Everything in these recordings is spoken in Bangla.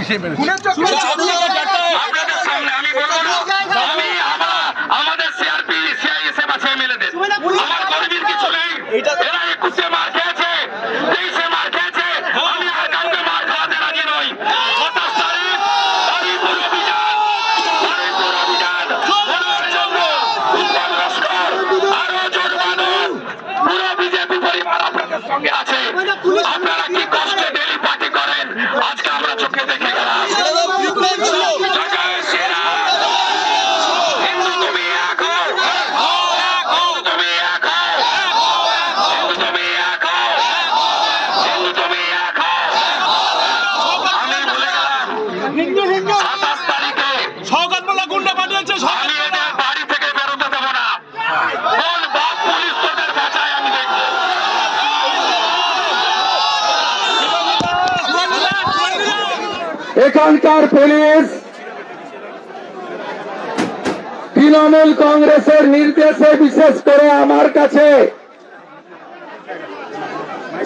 পুলিশে মেরেছে। আপনাদের সামনে আমি বলবো না, আমাদের সিআরপি সিআইএসএফ আছে এমএলএদের, আমার কর্মীর কিছু নেই। এরা 21-এ মার খেয়েছে, 23-এ মার খেয়েছে, আমি আর কাউকে মার খাওয়াতে রাজি নই। 27 তারিখ হরিপুর অভিযান, বলার জন্য উত্তম লস্কর আরো জোট বাঁধুন। পুরো বিজেপি পরিবার আপনাদের সঙ্গে আছে। আপনারা কি কষ্টে ডেলি পার্টি করেন, আজকে আমরা চোখে দেখে গেলাম। এখানকার পুলিশ তৃণমূল কংগ্রেসের নির্দেশে বিশেষ করে আমার কাছে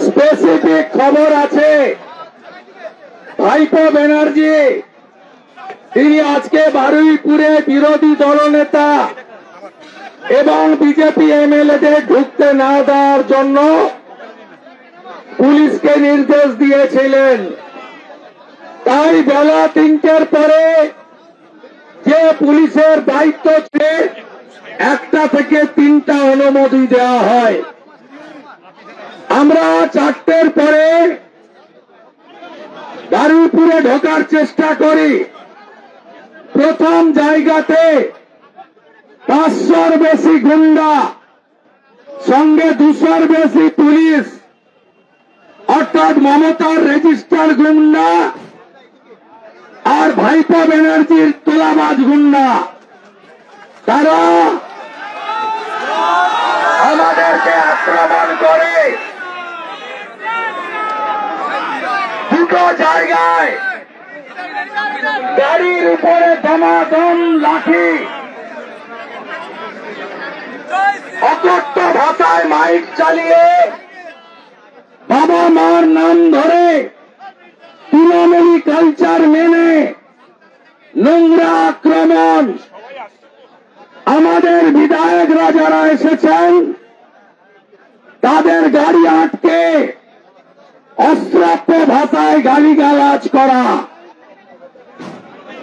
স্পেসিফিক খবর আছে। ভাইপো ব্যানার্জি তিনি আজকে বারুইপুরে বিরোধী দলনেতা এবং বিজেপি এমএলএদের ঢুকতে না দেওয়ার জন্য পুলিশকে নির্দেশ দিয়েছিলেন। তাই বেলা 3টের পরে যে পুলিশের দায়িত্ব ছিল 1টা থেকে 3টা অনুমতি দেওয়া হয়। আমরা 4টের পরে বারুইপুরে ঢোকার চেষ্টা করি। প্রথম জায়গাতে 500-র বেশি গুন্ডা, সঙ্গে 200-র বেশি পুলিশ, অর্থাৎ মমতার রেজিস্টার গুন্ডা আর ভাইপো ব্যানার্জির তোলাবাজ গুন্ডা, তারা আমাদেরকে আক্রমণ করে দুটো জায়গায় গাড়ির উপরে দমাদম লাঠি, অকথ্য ভাষায় মাইক চালিয়ে বাবা মার নাম ধরে তৃণমূলী কালচার মেনে নোংরা আক্রমণ। আমাদের বিধায়করা যারা এসেছেন তাদের গাড়ি আটকে অশ্রাব্য ভাষায় গালিগালাজ করা,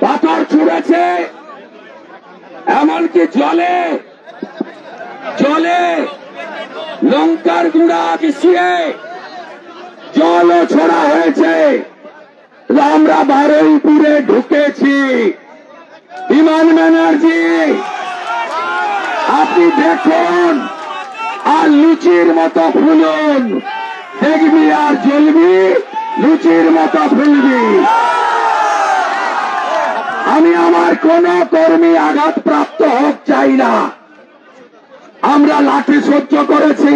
পাথর ছুঁড়েছে, এমনকি জলে লঙ্কার গুঁড়া মিশিয়ে জলও ছোড়া হয়েছে। আমরা বারুইপুরে ঢুকেছি। বিমান ব্যানার্জি আপনি দেখুন আর লুচির মতো ফুলুন, দেখবি আর জ্বলবি, লুচির মতো ফুলবি। আমি আমার কোন কর্মী আঘাতপ্রাপ্ত হোক চাই না। আমরা লাঠি সহ্য করেছি,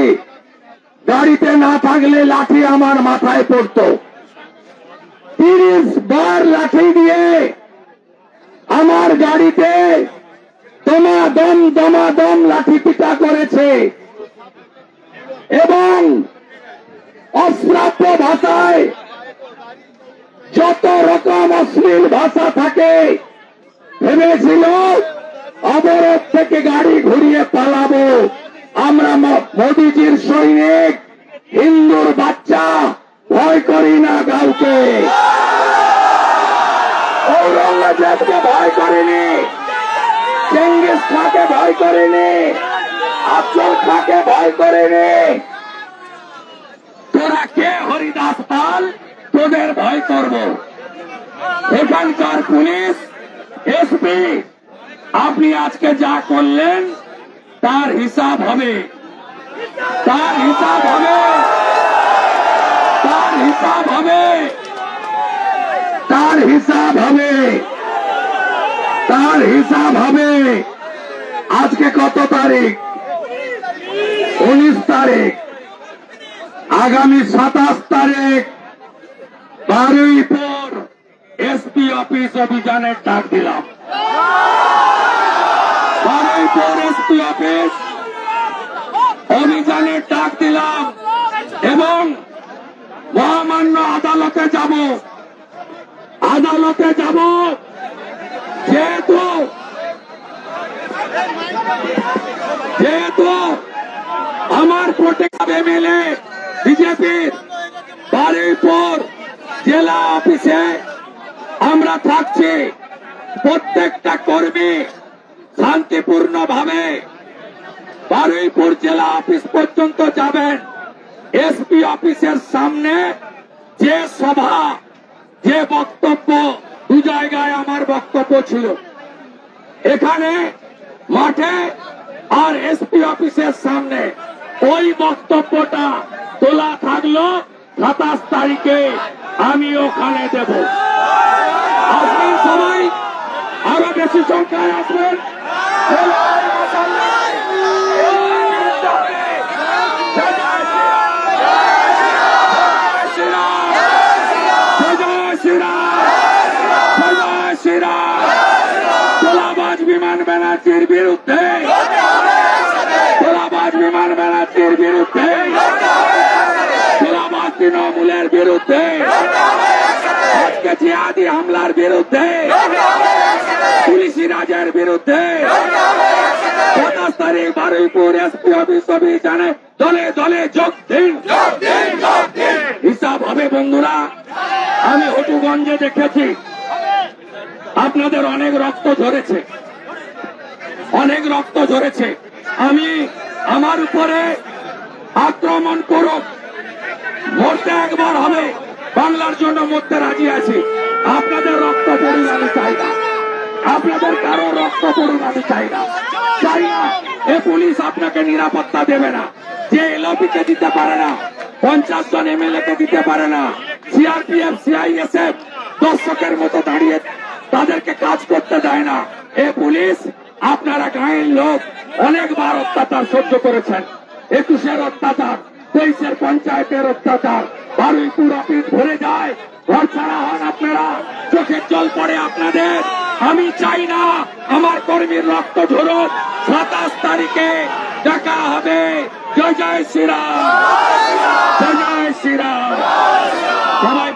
গাড়িতে না থাকলে লাঠি আমার মাথায় পড়তো। 30 বার লাঠি দিয়ে আমার গাড়িতে দমাদম লাঠি পিটা করেছে এবং অশ্রাব্য ভাষায় যত রকম অশ্লীল ভাষা থাকে ভেবেছিল অবরোধ থেকে গাড়ি ঘুরিয়ে পালাবো। আমরা মোদিজির সৈনিক, হিন্দুর বাচ্চা, ভয় করি না কাউকে। ঔরঙ্গজেবকে ভয় করিনি, চেঙ্গিস খাঁকে ভয় করিনি, আফজল খাঁকে ভয় করিনি। তোরা কে হরিদাস পাল, তোদের ভয় করব? এখানকার পুলিশ এসপি আপনি আজকে যা করলেন তার হিসাব হবে, তার হিসাব হবে, তার হিসাব হবে, তার হিসাব হবে, তার হিসাব হবে। আজকে কত তারিখ? 19 তারিখ। আগামী 27 তারিখ বারুইপুর এসপি অফিস অভিযানের ডাক দিলাম। বারুইপুর এসপি অফিস অভিযানের ডাক দিলাম এবং মহামান্য আদালতে যাব। আদালতে যাব, যেহেতু আমার প্রোটেক্ট এমএলএ বিজেপির বারুইপুর জেলা অফিসে আমরা থাকছি। প্রত্যেকটা কর্মী শান্তিপূর্ণভাবে বারুইপুর জেলা অফিস পর্যন্ত যাবেন। এসপি অফিসের সামনে যে সভা, যে বক্তব্য, দু জায়গায় আমার বক্তব্য ছিল, এখানে মাঠে আর এসপি অফিসের সামনে ওই বক্তব্যটা তোলা থাকলো। 27 তারিখে আমি ওখানে দেব। আসবেন সবাই, আরো বেশি সংখ্যায় আসবেন। তোলাবাজ বিমান ব্যানার্জির বিরুদ্ধে, তোলাবাজ বিমান ব্যানার্জির বিরুদ্ধে, তোলাবাজ তৃণমূলের বিরুদ্ধে, আজকে জিহাদি হামলার বিরুদ্ধে, পুলিশি রাজের বিরুদ্ধে 27 তারিখ বারুইপুর এসপি অফিস অভিযানে দলে দলে যোগ দিন। হিসাব হবে বন্ধুরা। আমি হটুগঞ্জে দেখেছি আপনাদের অনেক রক্ত ঝরেছে, অনেক রক্ত ঝরেছে। আমি আমার উপরে আক্রমণ করুক, মরতে একবার হবে, বাংলার জন্য মরতে রাজি আছি। আপনাদের রক্ত পড়ুক আমি চাই না, আপনাদের কারো রক্ত পড়ুক আমি চাই না। চাই না এ পুলিশ আপনাকে নিরাপত্তা দেবে না, যে এলওপিকে দিতে পারে না, 50 জন এমএলএ কে দিতে পারে না, সিআরপিএফ সিআইএসএফ দর্শকের মতো দাঁড়িয়ে তাদেরকে কাজ করতে দেয় না। এ পুলিশ আপনারা গাঁয়ের লোক অনেকবার অত্যাচার সহ্য করেছেন। 21-এর অত্যাচার, 23-এর পঞ্চায়েতের অত্যাচার, বারুইপুর অফিস ভরে যায়, ঘর ছাড়া হন আপনারা, চোখের জল পড়ে আপনাদের। আমি চাই না আমার কর্মীর রক্ত ঝরুক। 27 তারিখে দেখা হবে। জয় জয় শ্রীরাম, জয় জয় শ্রীরাম। সবাই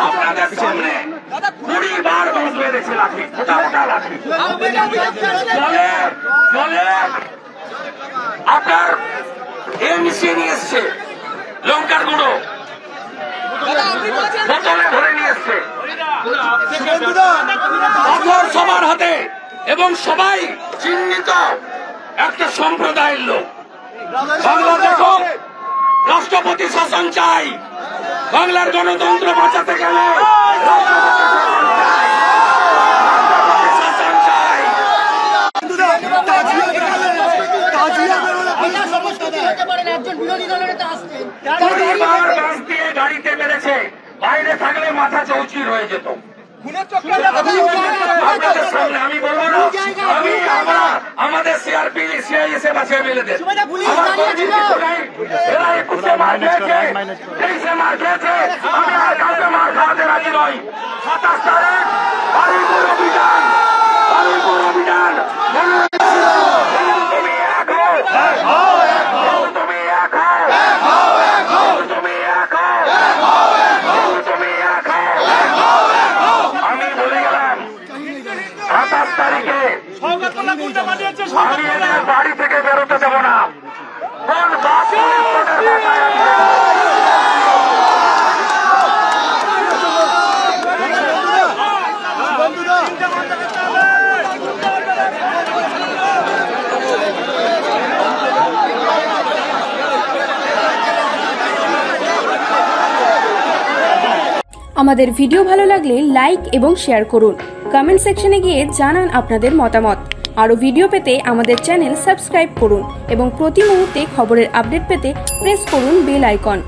আপনাদের সামনে 20 বার বাস বেড়েছে লাঠি, মোটা মোটা লাঠি। আপনার এমসি নিয়ে এসছে লঙ্কার গুঁড়ো, বোতলে ভরে নিয়ে এসছে পাথর সবার হাতে, এবং সবাই চিহ্নিত একটা সম্প্রদায়ের লোক। বাংলা দেখো, রাষ্ট্রপতি শাসন চাই। বাংলার গণতন্ত্র বাঁচাতে গেলে শাসন চাই। গাড়িতে মেরেছে, বাইরে থাকলে মাথা চৌচির হয়ে যেত। আপনাদের সামনে আমি বলবো না, আমরা আমাদের সিআরপি সিআইএসএফ আছে এমএলএদের, আমার কর্মীর কিছু নেই। এরা 21-এ মার খেয়েছে, 23-এ মার খেয়েছে, আমি আর কাউকে মার খাওয়াতে রাজি নই। 27 তারিখ বারুইপুর অভিযান, বারুইপুর অভিযান। তুমি এক হও, তুমি এক হও, তুমি এক হও, তুমি এক হও। আমি বলে গেলাম 27 তারিখে আমি এদের বাড়ি থেকে বেরোতে দেব না। কোন বাস আমাদের ভিডিও ভালো লাগলে লাইক এবং শেয়ার করুন। কমেন্ট সেকশনে গিয়ে জানান আপনাদের মতামত। আরও ভিডিও পেতে আমাদের চ্যানেল সাবস্ক্রাইব করুন এবং প্রতি মুহূর্তে খবরের আপডেট পেতে প্রেস করুন বেল আইকন।